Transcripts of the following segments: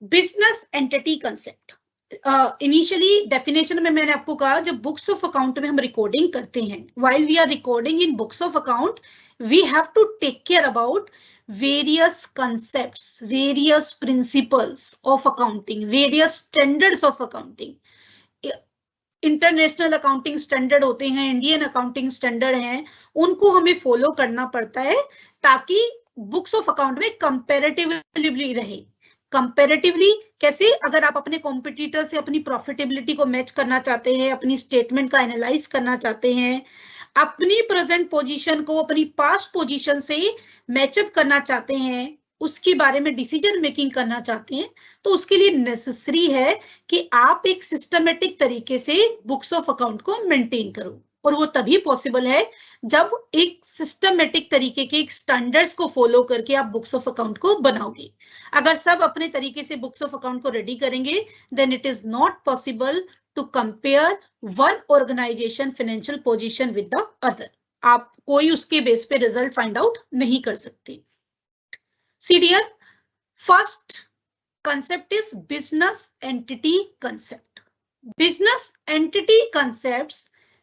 Business entity concept. Initially definition में मैंने आपको कहा, जब बुक्स ऑफ अकाउंट में हम रिकॉर्डिंग करते हैं, while we are recording in books of account, we have to take care about various concepts, various principles of accounting, various standards of accounting. International accounting standard होते हैं, Indian accounting standard हैं, उनको हमें follow करना पड़ता है ताकि books of account में कंपैरेटिवली रहे। कंपैरेटिवली कैसे? अगर आप अपने कॉम्पिटिटर से अपनी प्रॉफिटेबिलिटी को मैच करना चाहते हैं, अपनी स्टेटमेंट का एनालाइज करना चाहते हैं, अपनी प्रेजेंट पोजीशन को अपनी पास्ट पोजीशन से मैचअप करना चाहते हैं, उसके बारे में डिसीजन मेकिंग करना चाहते हैं, तो उसके लिए नेसेसरी है कि आप एक सिस्टमेटिक तरीके से बुक्स ऑफ अकाउंट को मेंटेन करो। और वो तभी पॉसिबल है जब एक सिस्टमेटिक तरीके के स्टैंडर्ड्स को फॉलो करके आप बुक्स ऑफ अकाउंट को बनाओगे। अगर सब अपने तरीके से बुक्स ऑफ अकाउंट को रेडी करेंगे, then it is not possible to compare one organisation financial position with the other. आप कोई उसके बेस पे रिजल्ट फाइंड आउट नहीं कर सकते। See dear, first concept is business entity concept. Business entity concepts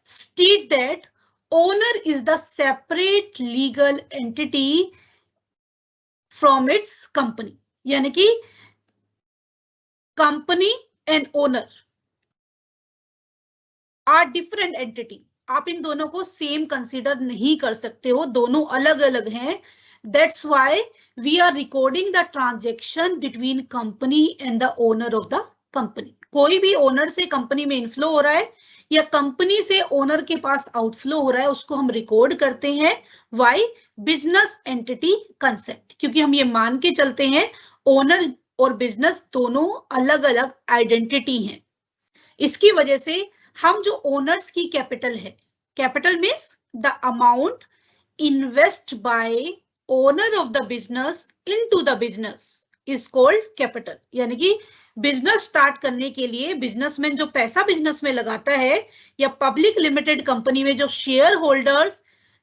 state that owner is the separate legal entity from its company. यानी कि company and owner are different entity. आप इन दोनों को same consider नहीं कर सकते हो, दोनों अलग अलग हैं। That's why we are recording the transaction between company and the owner of the company. कोई भी ओनर से कंपनी में इनफ्लो हो रहा है या कंपनी से ओनर के पास आउटफ्लो हो रहा है, उसको हम रिकॉर्ड करते हैं। Why? बिजनेस एंटिटी कंसेप्ट, क्योंकि हम ये मान के चलते हैं ओनर और बिजनेस दोनों अलग अलग आइडेंटिटी हैं। इसकी वजह से हम जो ओनर्स की कैपिटल है, capital means the amount invest by owner of the business into the business is called capital। यानी कि बिजनेस स्टार्ट करने के लिए बिजनेसमैन जो पैसा बिजनेस में लगाता है, या पब्लिक लिमिटेड कंपनी में जो शेयर होल्डर्स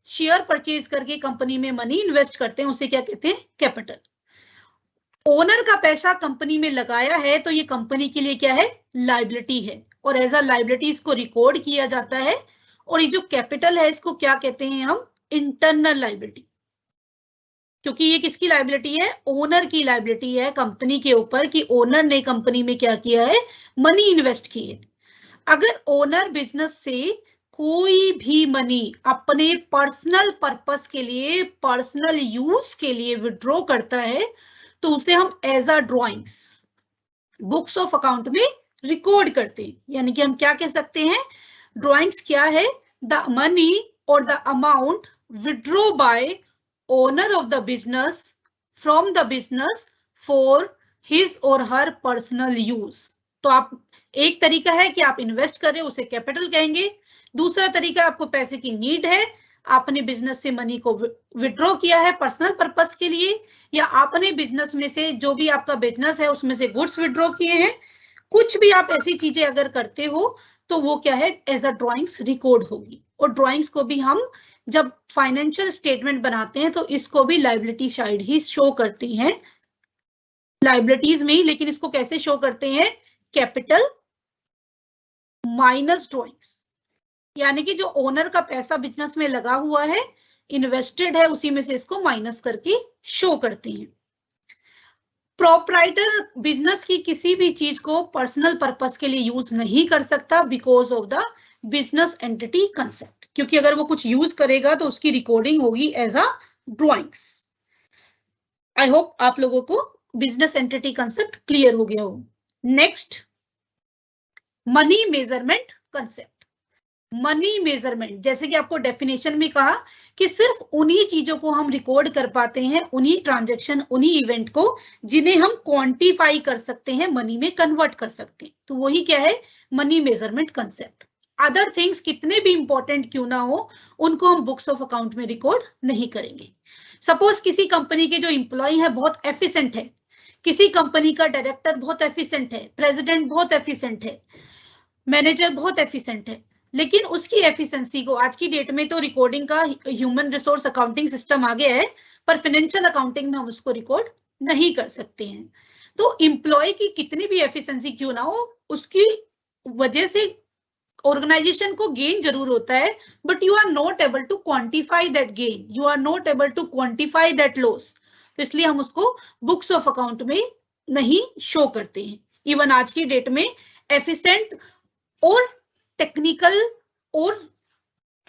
शेयर परचेज करके कंपनी में मनी इन्वेस्ट करते हैं, उसे क्या कहते हैं? कैपिटल। ओनर का पैसा कंपनी में लगाया है तो ये कंपनी के लिए क्या है? लायबिलिटी है, और एज अ लायबिलिटी इसको रिकॉर्ड किया जाता है। और ये जो कैपिटल है इसको क्या कहते हैं हम? इंटरनल लायबिलिटी, क्योंकि ये किसकी लायबिलिटी है? ओनर की लायबिलिटी है कंपनी के ऊपर, कि ओनर ने कंपनी में क्या किया है? मनी इन्वेस्ट की है। अगर ओनर बिजनेस से कोई भी मनी अपने पर्सनल पर्पस के लिए, पर्सनल यूज के लिए विड्रॉ करता है, तो उसे हम as a drawings books of account में रिकॉर्ड करते हैं। यानी कि हम क्या कह सकते हैं? ड्रॉइंग्स क्या है? द मनी और the amount withdraw by owner of the business from the business for his or her personal use। तो आप, एक तरीका है कि आप इन्वेस्ट कर रहे हो, उसे कैपिटल कहेंगे। दूसरा तरीका, आपको पैसे की नीड है, आपने बिजनेस से मनी को विड्रॉ किया है पर्सनल पर्पस के लिए, या आपने बिजनेस में से जो भी आपका बिजनेस है उसमें से गुड्स विड्रॉ किए हैं। कुछ भी आप ऐसी चीजें अगर करते हो तो वो क्या है? एज अ ड्रॉइंग्स रिकॉर्ड होगी। और ड्रॉइंग्स को भी हम जब फाइनेंशियल स्टेटमेंट बनाते हैं तो इसको भी लायबिलिटी साइड ही शो करती हैं, लायबिलिटीज में ही। लेकिन इसको कैसे शो करते हैं? Capital minus drawings. यानी कि जो ओनर का पैसा बिजनेस में लगा हुआ है, इन्वेस्टेड है, उसी में से इसको माइनस करके शो करते हैं। प्रोप्राइटर बिजनेस की किसी भी चीज को पर्सनल पर्पस के लिए यूज नहीं कर सकता because of the business entity concept, क्योंकि अगर वो कुछ यूज करेगा तो उसकी रिकॉर्डिंग होगी as a drawings. I hope आप लोगों को बिजनेस एंटिटी कंसेप्ट क्लियर हो गया हो। Next, money measurement concept. Money measurement, जैसे कि आपको डेफिनेशन में कहा कि सिर्फ उन्हीं चीजों को हम रिकॉर्ड कर पाते हैं, उन्हीं ट्रांजैक्शन, उन्हीं इवेंट को जिन्हें हम क्वांटिफाई कर सकते हैं, मनी में कन्वर्ट कर सकते हैं। तो वही क्या है? Money measurement concept. Other things कितने भी इंपॉर्टेंट क्यों ना हो, उनको हम बुक्स ऑफ अकाउंट में रिकॉर्ड नहीं करेंगे। सपोज किसी कंपनी के जो एम्प्लॉय है बहुत एफिशिएंट है, किसी कंपनी का डायरेक्टर बहुत एफिशिएंट है, प्रेसिडेंट बहुत एफिशिएंट है, मैनेजर बहुत एफिशिएंट है, लेकिन उसकी एफिशिएंसी को आज की डेट में तो रिकॉर्डिंग का ह्यूमन रिसोर्स अकाउंटिंग सिस्टम आ गया है, पर फाइनेंशियल अकाउंटिंग में हम उसको रिकॉर्ड नहीं कर सकते हैं। तो एम्प्लॉय की कितनी भी एफिशिएंसी क्यों ना हो, उसकी वजह से ऑर्गेनाइजेशन को गेन जरूर होता है, but you are not able to quantify that gain, you are not able to quantify that loss. तो इसलिए हम उसको बुक्स ऑफ अकाउंट में नहीं शो करते हैं। इवन आज की डेट में एफिशिएंट और टेक्निकल और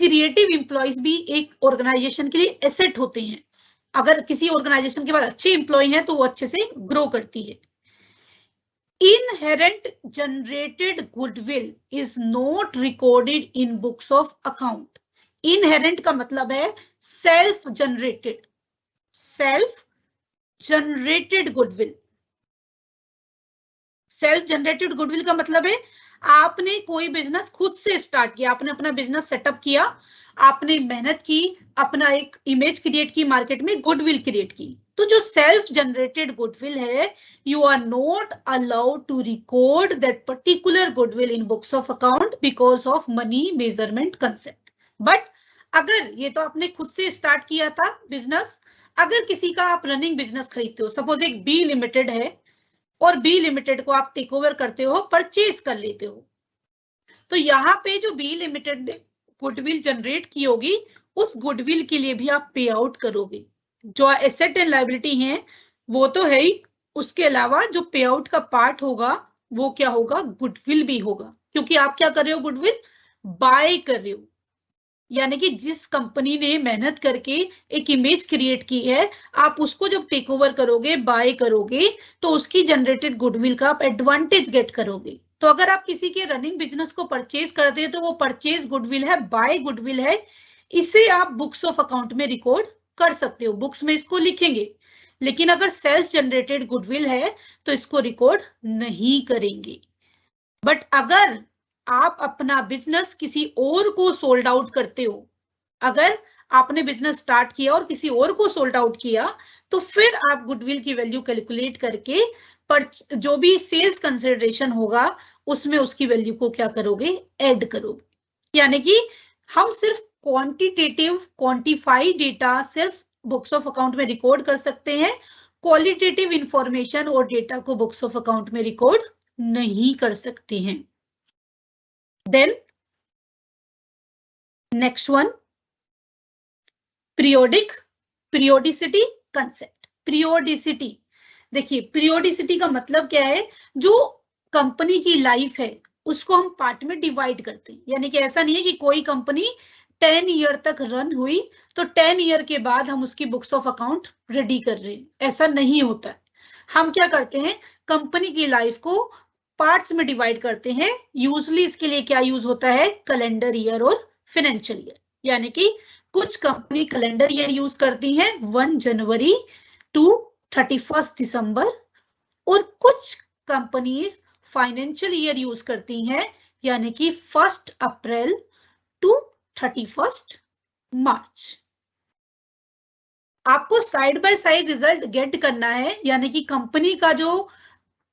क्रिएटिव एम्प्लॉयज भी एक ऑर्गेनाइजेशन के लिए एसेट होते हैं। अगर किसी ऑर्गेनाइजेशन के पास अच्छे एम्प्लॉय हैं तो वो अच्छे से ग्रो करती है। Inherent generated goodwill is not recorded in books of account. Inherent का मतलब है self generated goodwill. Self generated goodwill का मतलब है आपने कोई बिजनेस खुद से स्टार्ट किया, आपने अपना बिजनेस सेटअप किया, आपने मेहनत की, अपना एक इमेज क्रिएट की, मार्केट में गुडविल क्रिएट की। तो जो सेल्फ जनरेटेड गुडविल है, you are not allowed to record that particular goodwill in books of account because of money measurement concept. But अगर ये तो आपने खुद से स्टार्ट किया था बिजनेस, अगर किसी का आप रनिंग बिजनेस खरीदते हो, सपोज एक बी लिमिटेड है और बी लिमिटेड को आप टेक ओवर करते हो, परचेज कर लेते हो, तो यहाँ पे जो बी लिमिटेड गुडविल जनरेट की होगी, उस गुडविल के लिए भी आप पे आउट करोगे। जो एसेट एंड लायबिलिटी है वो तो है ही, उसके अलावा जो पे आउट का पार्ट होगा वो क्या होगा, गुडविल भी होगा, क्योंकि आप क्या कर रहे हो, गुडविल बाय कर रहे हो। यानी कि जिस कंपनी ने मेहनत करके एक इमेज क्रिएट की है, आप उसको जब टेक ओवर करोगे, बाय करोगे, तो उसकी जनरेटेड गुडविल का आप एडवांटेज गेट करोगे। तो अगर आप किसी के रनिंग बिजनेस को परचेज करते हैं तो वो परचेज गुडविल है, बाय गुडविल है, इसे आप बुक्स ऑफ अकाउंट में रिकॉर्ड कर सकते हो, बुक्स में इसको लिखेंगे। लेकिन अगर सेल्फ जनरेटेड गुडविल है तो इसको रिकॉर्ड नहीं करेंगे। बट अगर आप अपना बिजनेस किसी और को सोल्ड आउट करते हो, अगर आपने बिजनेस स्टार्ट किया और किसी और को सोल्ड आउट किया, तो फिर आप गुडविल की वैल्यू कैलकुलेट करके पर जो भी सेल्स कंसिडरेशन होगा उसमें उसकी वैल्यू को क्या करोगे, ऐड करोगे। यानी कि हम सिर्फ क्वांटिटेटिव क्वांटिफाइड डेटा सिर्फ बुक्स ऑफ अकाउंट में रिकॉर्ड कर सकते हैं, क्वालिटेटिव इंफॉर्मेशन और डेटा को बुक्स ऑफ अकाउंट में रिकॉर्ड नहीं कर सकते हैं। Then next one, periodicity concept। periodicity, देखिए periodicity का मतलब क्या है, जो कंपनी की लाइफ है उसको हम पार्ट में डिवाइड करते हैं। यानी कि ऐसा नहीं है कि कोई कंपनी 10 ईयर तक रन हुई तो 10 ईयर के बाद हम उसकी बुक्स ऑफ अकाउंट रेडी कर रहे हैं, ऐसा नहीं होता है। हम क्या करते हैं, कंपनी की लाइफ को पार्ट्स में डिवाइड करते हैं। यूजली इसके लिए क्या यूज होता है, कैलेंडर ईयर और फाइनेंशियल ईयर। यानी कि कुछ कंपनी कैलेंडर ईयर यूज करती हैं 1 जनवरी टू 31 दिसंबर, और कुछ कंपनीज फाइनेंशियल ईयर यूज करती हैं, यानी कि 1 अप्रैल टू 31 मार्च। आपको side by side result get करना है, यानी कि कंपनी का जो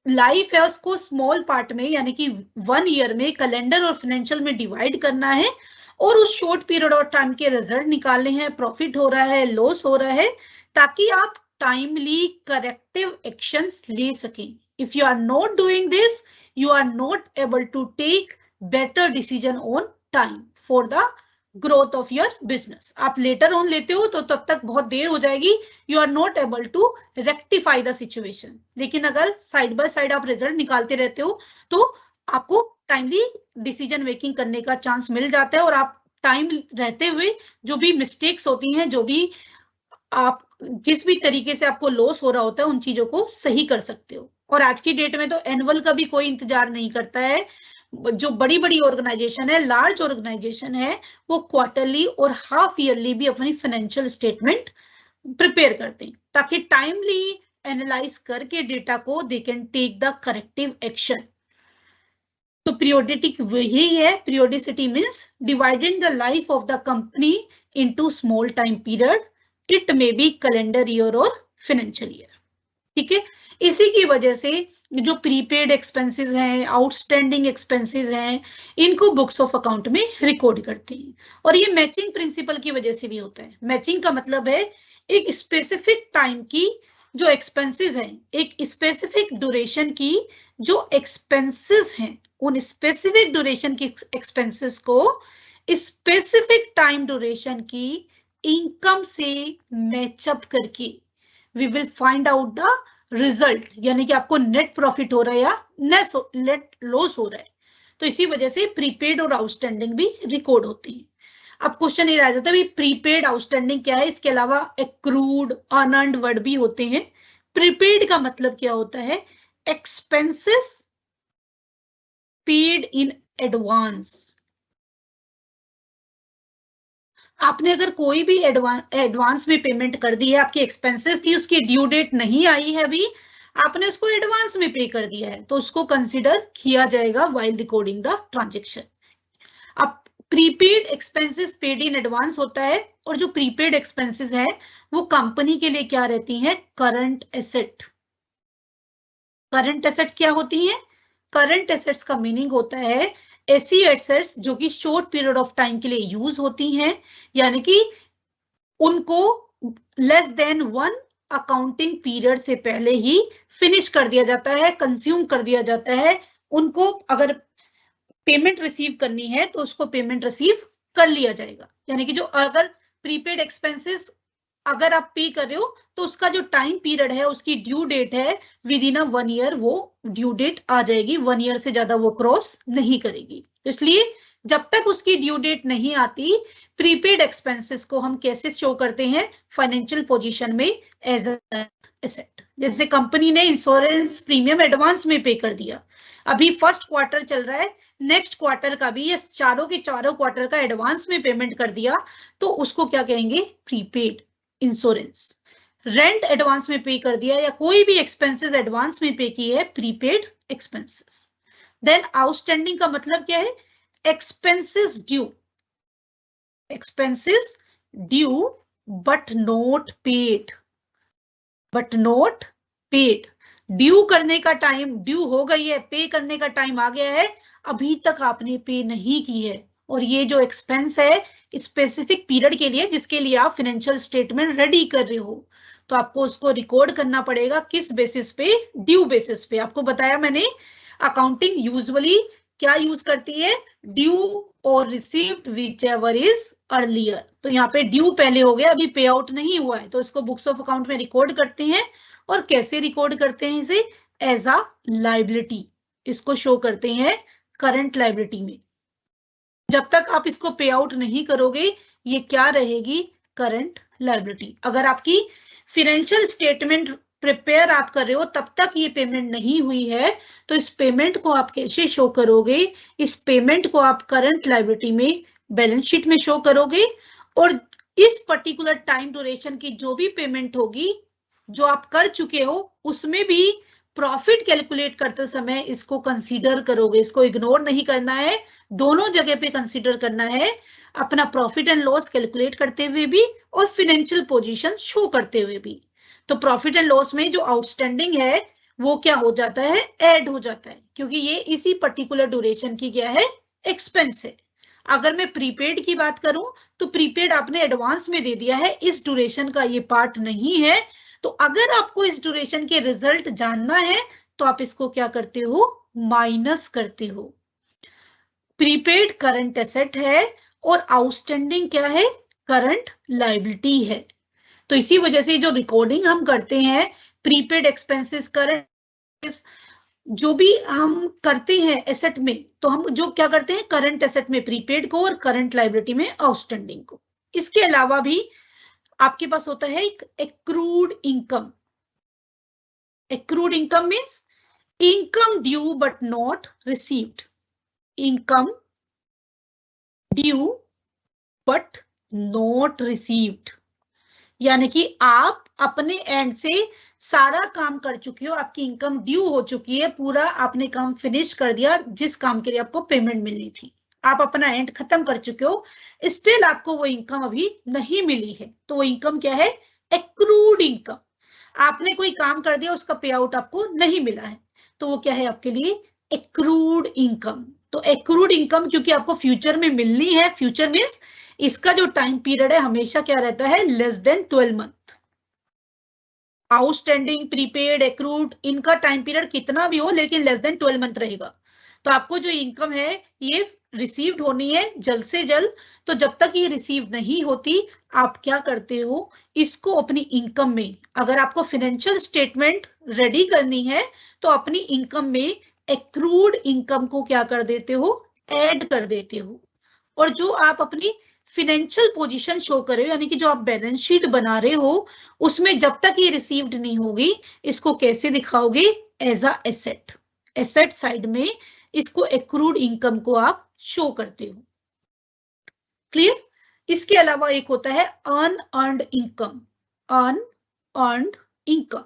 लाइफ है उसको स्मॉल पार्ट में, यानी कि 1 ईयर में कैलेंडर और फाइनेंशियल में डिवाइड करना है, और उस शॉर्ट पीरियड ऑफ टाइम के रिजल्ट निकालने हैं, प्रॉफिट हो रहा है, लॉस हो रहा है, ताकि आप टाइमली करेक्टिव एक्शंस ले सकें। If you are not doing this, you are not able to take better decision on time for the growth of your business. आप लेटर ऑन लेते हो तो तब तक बहुत देर हो जाएगी, you are not able to rectify the situation. लेकिन अगर साइड बाय साइड आप रिजल्ट निकालते रहते हो तो आपको टाइमली डिसीजन मेकिंग करने का चांस मिल जाता है, और आप टाइम रहते हुए जो भी मिस्टेक्स होती हैं, जो भी आप जिस भी तरीके से आपको लॉस हो रहा होता है, उन चीजों को सही कर सकते हो। और आज की डेट में तो एनुअल का भी कोई इंतजार नहीं करता है। जो बड़ी बड़ी ऑर्गेनाइजेशन है, लार्ज ऑर्गेनाइजेशन है, वो क्वार्टरली और हाफ ईयरली भी अपनी फाइनेंशियल स्टेटमेंट प्रिपेयर करते हैं, ताकि टाइमली एनालाइज करके डेटा को they can take the corrective action. तो पीरियोडिक वही है, periodicity means dividing the life of the company into small time period, it may be calendar year और फाइनेंशियल ईयर। ठीक है, इसी की वजह से जो प्रीपेड एक्सपेंसेस हैं, आउटस्टैंडिंग एक्सपेंसेस हैं, इनको बुक्स ऑफ अकाउंट में रिकॉर्ड करते हैं। और ये मैचिंग प्रिंसिपल की वजह से भी होता है। मैचिंग का मतलब है एक स्पेसिफिक टाइम की जो एक्सपेंसेस हैं, एक स्पेसिफिक ड्यूरेशन की जो एक्सपेंसेस हैं, उन स्पेसिफिक ड्यूरेशन की एक्सपेंसेस को स्पेसिफिक टाइम ड्यूरेशन की इनकम से मैचअप करके we will find out the result, यानी कि आपको नेट प्रॉफिट हो रहा है या नेट लॉस हो रहा है। तो इसी वजह से प्रीपेड और आउटस्टैंडिंग भी रिकॉर्ड होती है। अब क्वेश्चन ये रह जाता है, प्रीपेड आउटस्टैंडिंग क्या है? इसके अलावा एक्रूड अनअर्न्ड वर्ड भी होते हैं। प्रीपेड का मतलब क्या होता है? Expenses paid in advance. आपने अगर कोई भी एडवांस में पेमेंट कर दी है, आपकी एक्सपेंसेस थी, उसकी ड्यू डेट नहीं आई है अभी, आपने उसको एडवांस में पे कर दिया है, तो उसको कंसीडर किया जाएगा व्हाइल रिकॉर्डिंग द ट्रांजैक्शन। अब prepaid expenses paid in advance होता है, और जो प्रीपेड एक्सपेंसेस है वो कंपनी के लिए क्या रहती है? Current asset. करंट एसेट्स क्या होती हैं? करंट एसेट्स का मीनिंग होता है ऐसी एसेट्स जो कि शॉर्ट पीरियड ऑफ टाइम के लिए यूज होती हैं, यानी कि उनको लेस देन 1 अकाउंटिंग पीरियड से पहले ही फिनिश कर दिया जाता है, कंज्यूम कर दिया जाता है। उनको अगर पेमेंट रिसीव करनी है तो उसको पेमेंट रिसीव कर लिया जाएगा, यानी कि जो अगर प्रीपेड एक्सपेंसेस अगर आप पे कर रहे हो तो उसका जो टाइम पीरियड है, उसकी ड्यू डेट है विद इन 1 ईयर, वो ड्यू डेट आ जाएगी, 1 ईयर से ज्यादा वो क्रॉस नहीं करेगी। इसलिए जब तक उसकी ड्यू डेट नहीं आती, प्रीपेड एक्सपेंसेस को हम कैसे शो करते हैं? फाइनेंशियल पोजीशन में एज एसेट। जैसे कंपनी ने इंश्योरेंस प्रीमियम एडवांस में पे कर दिया, अभी फर्स्ट क्वार्टर चल रहा है, नेक्स्ट क्वार्टर का भी, ये चारों के चारों क्वार्टर का एडवांस में पेमेंट कर दिया, तो उसको क्या कहेंगे? Prepaid insurance. रेंट एडवांस में पे कर दिया या कोई भी एक्सपेंसेस एडवांस में पे की है, प्रीपेड एक्सपेंसेस। देन आउटस्टैंडिंग का मतलब क्या है? Expenses due, expenses due but not paid, but not paid. Due करने का टाइम, ड्यू हो गई है, पे करने का टाइम आ गया है, अभी तक आपने पे नहीं की है, और ये जो एक्सपेंस है स्पेसिफिक पीरियड के लिए जिसके लिए आप फाइनेंशियल स्टेटमेंट रेडी कर रहे हो, तो आपको उसको रिकॉर्ड करना पड़ेगा किस बेसिस पे? ड्यू बेसिस पे। आपको बताया मैंने, अकाउंटिंग यूजुअली क्या यूज करती है? ड्यू और received which ever is earlier. तो यहाँ पे ड्यू पहले हो गया, अभी पे आउट नहीं हुआ है, तो इसको बुक्स ऑफ अकाउंट में रिकॉर्ड करते हैं। और कैसे रिकॉर्ड करते हैं इसे? एज अ लाइबिलिटी, इसको शो करते हैं करंट लाइबिलिटी में। जब तक आप इसको पे आउट नहीं करोगे, ये क्या रहेगी? Current liability. अगर आपकी फाइनेंशियल स्टेटमेंट प्रिपेयर आप कर रहे हो तब तक ये पेमेंट नहीं हुई है, तो इस पेमेंट को आप कैसे शो करोगे? इस पेमेंट को आप करंट लाइबिलिटी में बैलेंस शीट में शो करोगे, और इस पर्टिकुलर टाइम ड्यूरेशन की जो भी पेमेंट होगी जो आप कर चुके हो, उसमें भी प्रॉफिट कैलकुलेट करते समय इसको कंसीडर करोगे, इसको इग्नोर नहीं करना है, दोनों जगह पे कंसीडर करना है, अपना प्रॉफिट एंड लॉस कैलकुलेट करते हुए भी और फाइनेंशियल पोजीशन शो करते हुए भी। तो प्रॉफिट एंड लॉस में जो आउटस्टैंडिंग है वो क्या हो जाता है? ऐड हो जाता है, क्योंकि ये इसी पर्टिकुलर ड्यूरेशन की क्या है? एक्सपेंस है। अगर मैं प्रीपेड की बात करूं तो प्रीपेड आपने एडवांस में दे दिया है, इस ड्यूरेशन का ये पार्ट नहीं है, तो अगर आपको इस ड्यूरेशन के रिजल्ट जानना है तो आप इसको क्या करते हो? माइनस करते हो। प्रीपेड करंट एसेट है और आउटस्टैंडिंग क्या है? करंट लायबिलिटी है। तो इसी वजह से जो रिकॉर्डिंग हम करते हैं प्रीपेड एक्सपेंसेस, करंट, जो भी हम करते हैं एसेट में, तो हम जो क्या करते हैं? करंट एसेट में प्रीपेड को और करंट लायबिलिटी में आउटस्टैंडिंग को। इसके अलावा भी आपके पास होता है एक accrued income. Accrued income means income due but not received, income due but not received, यानी कि आप अपने एंड से सारा काम कर चुके हो, आपकी इनकम ड्यू हो चुकी है, पूरा आपने काम फिनिश कर दिया, जिस काम के लिए आपको पेमेंट मिलनी थी, आप अपना एंड खत्म कर चुके हो, स्टिल आपको वो इनकम अभी नहीं मिली है, तो वो इनकम क्या है? Accrued income. आपने कोई काम कर दिया, उसका पे आउट आपको नहीं मिला है, तो वो क्या है आपके लिए? Accrued income. तो एक्रूड इनकम क्योंकि आपको फ्यूचर में मिलनी है, फ्यूचर मीन्स इसका जो टाइम पीरियड है हमेशा क्या रहता है? Less than 12 month. Outstanding, prepaid, accrued, इनका टाइम पीरियड कितना भी हो लेकिन लेस देन 12 मंथ रहेगा। तो आपको जो इनकम है ये रिसीव्ड होनी है जल्द से जल्द। तो जब तक ये रिसीव नहीं होती आप क्या करते हो, इसको अपनी इनकम में, अगर आपको फाइनेंशियल स्टेटमेंट रेडी करनी है तो अपनी इनकम में एक्रूड इनकम को क्या कर देते हो, ऐड कर देते हो। और जो आप अपनी फाइनेंशियल पोजीशन शो कर रहे हो, यानी कि जो आप बैलेंस शीट बना रहे हो, उसमें जब तक ये रिसीव्ड नहीं होगी इसको कैसे दिखाओगे, as a asset. Asset side में इसको एक्रूड इनकम को आप शो करते हो। क्लियर? इसके अलावा एक होता है unearned income. Unearned income,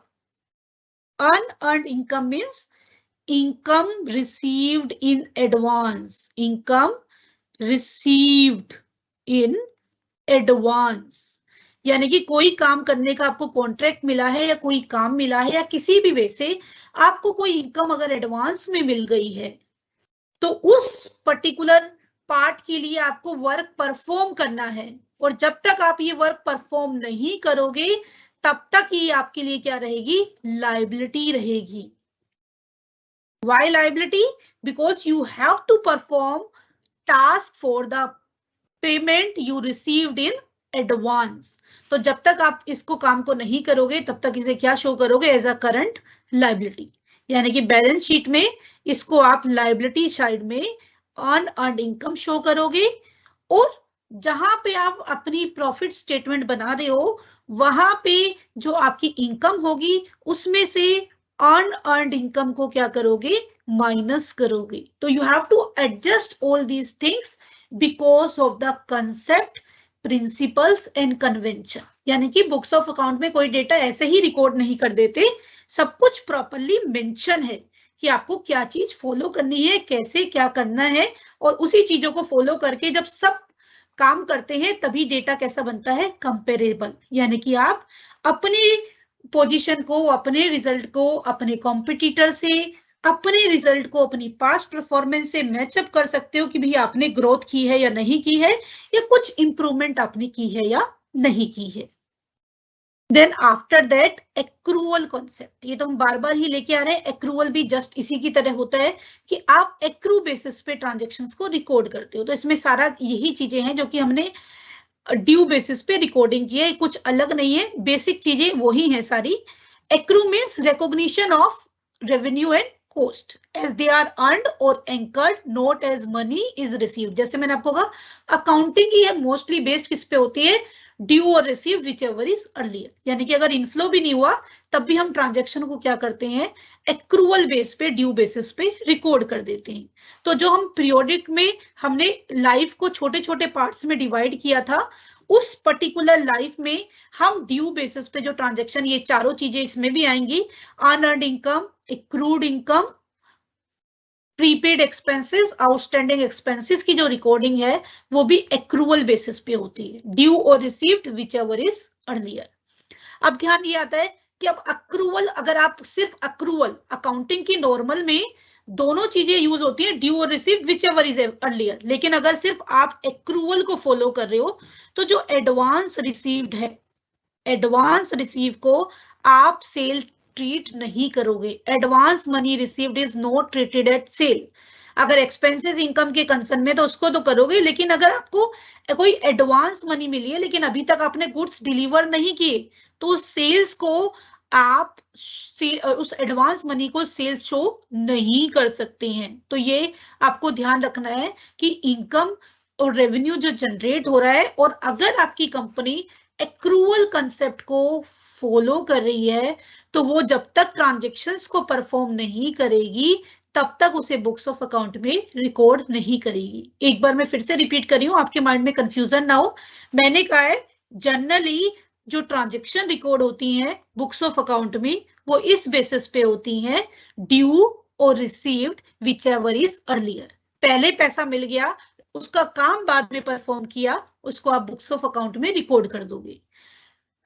unearned income means income received in advance, income received in advance. यानी कि कोई काम करने का आपको कॉन्ट्रैक्ट मिला है या कोई काम मिला है या किसी भी वे से आपको कोई इनकम अगर एडवांस में मिल गई है तो उस पर्टिकुलर पार्ट के लिए आपको वर्क परफॉर्म करना है। और जब तक आप ये वर्क परफॉर्म नहीं करोगे तब तक ये आपके लिए क्या रहेगी, लायबिलिटी रहेगी। Why liability? Because you have to perform task for the payment you received in advance. तो जब तक आप इसको काम को नहीं करोगे तब तक इसे क्या शो करोगे, एज अ करंट लायबिलिटी। यानी कि बैलेंस शीट में इसको आप लायबिलिटी साइड में अनअर्न्ड इनकम शो करोगे। और जहां पे आप अपनी प्रॉफिट स्टेटमेंट बना रहे हो वहां पे जो आपकी इनकम होगी उसमें से अनअर्न्ड इनकम को क्या करोगे, माइनस करोगे। तो you have to adjust all these things because of the concept, principles and convention. यानी कि बुक्स ऑफ अकाउंट में कोई डेटा ऐसे ही रिकॉर्ड नहीं कर देते, सब कुछ प्रॉपरली मेंशन है कि आपको क्या चीज फॉलो करनी है, कैसे क्या करना है। और उसी चीजों को फॉलो करके जब सब काम करते हैं तभी डेटा कैसा बनता है, कंपेरेबल। यानी कि आप अपनी पोजीशन को, अपने रिजल्ट को अपने कॉम्पिटिटर से, अपने रिजल्ट को अपनी पास्ट परफॉर्मेंस से मैचअप कर सकते हो कि भैया आपने ग्रोथ की है या नहीं की है, या कुछ इंप्रूवमेंट आपने की है या नहीं की है। Then after that accrual concept, ये तो हम बार बार ही लेके आ रहे हैं। एक्रूवल भी जस्ट इसी की तरह होता है कि आप एक्रू बेसिस पे ट्रांजेक्शन्स को रिकॉर्ड करते हो। तो इसमें सारा यही चीजें हैं जो कि हमने ड्यू बेसिस पे रिकॉर्डिंग की है, कुछ अलग नहीं है, बेसिक चीजें वही है सारी। Accrue means recognition of revenue and cost as they are earned or anchored, not as money is received। जैसे मैंने आपको कहा अकाउंटिंग ही है मोस्टली बेस्ड किस पे होती है, ड्यू और रिसीव whichever is earlier। यानी कि अगर इनफ्लो भी नहीं हुआ तब भी हम ट्रांजैक्शन को क्या करते हैं, एक्रूवल बेस पे, ड्यू बेसिस पे रिकॉर्ड कर देते हैं। तो जो हम पीरियोडिक में हमने लाइफ को छोटे छोटे पार्ट्स में डिवाइड किया था, उस पर्टिकुलर लाइफ में हम ड्यू बेसिस पे जो ट्रांजैक्शन, ये चारों चीजें इसमें भी आएंगी, unearned income, accrued income, prepaid expenses, outstanding expenses की जो रिकॉर्डिंग है वो भी एक्रूवल बेसिस पे होती है, ड्यू और रिसीव्ड व्हिचएवर इज अर्लियर। अब ध्यान ये आता है कि अब अक्रूवल, अगर आप सिर्फ अक्रूवल, अकाउंटिंग की नॉर्मल में दोनों चीजें यूज होती है, ड्यू और रिसीव्ड व्हिचएवर इज अर्लियर। लेकिन अगर सिर्फ आप एक्रूवल को फॉलो कर रहे हो तो जो एडवांस रिसीव्ड है, एडवांस रिसीव को आप सेल ट्रीट नहीं करोगे। Advance money received is not treated at sale. अगर एक्सपेंसेस इनकम के कंसर्न में तो उसको तो करोगे, लेकिन अगर आपको कोई एडवांस मनी मिली है लेकिन अभी तक आपने गुड्स डिलीवर नहीं किए तो सेल्स को आप उस एडवांस मनी को सेल्स शो नहीं कर सकते हैं। तो ये आपको ध्यान रखना है कि इनकम और रेवेन्यू जो जनरेट हो रहा है, और अगर आपकी कंपनी एक्रूवल कंसेप्ट को फॉलो कर रही है तो वो जब तक ट्रांजैक्शंस को परफॉर्म नहीं करेगी तब तक उसे बुक्स ऑफ अकाउंट में रिकॉर्ड नहीं करेगी। एक बार मैं फिर से रिपीट कर रही हूँ, आपके माइंड में कंफ्यूजन ना हो। मैंने कहा है जनरली जो ट्रांजैक्शन रिकॉर्ड होती हैं बुक्स ऑफ अकाउंट में वो इस बेसिस पे होती हैं, ड्यू और रिसीव्ड व्हिचएवर इज अर्लियर। पहले पैसा मिल गया, उसका काम बाद में परफॉर्म किया, उसको आप बुक्स ऑफ अकाउंट में रिकॉर्ड कर दोगे।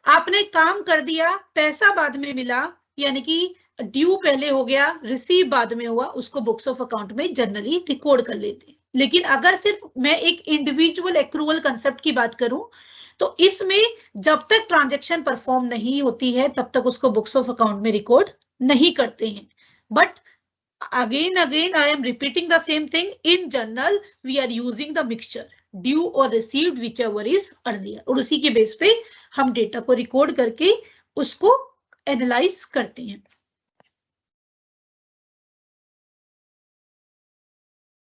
आपने काम कर दिया, पैसा बाद में मिला, यानी कि ड्यू पहले हो गया, रिसीव बाद में हुआ, उसको बुक्स ऑफ अकाउंट में जनरली रिकॉर्ड कर लेते हैं। लेकिन अगर सिर्फ मैं एक इंडिविजुअल एक्रूवल कंसेप्ट की बात करूं तो इसमें जब तक ट्रांजैक्शन परफॉर्म नहीं होती है तब तक उसको बुक्स ऑफ अकाउंट में रिकॉर्ड नहीं करते हैं. But again I am repeating the same thing. In general we are using the mixture due or received whichever is earlier, और उसी के बेस पे हम डेटा को रिकॉर्ड करके उसको एनालाइज करते हैं.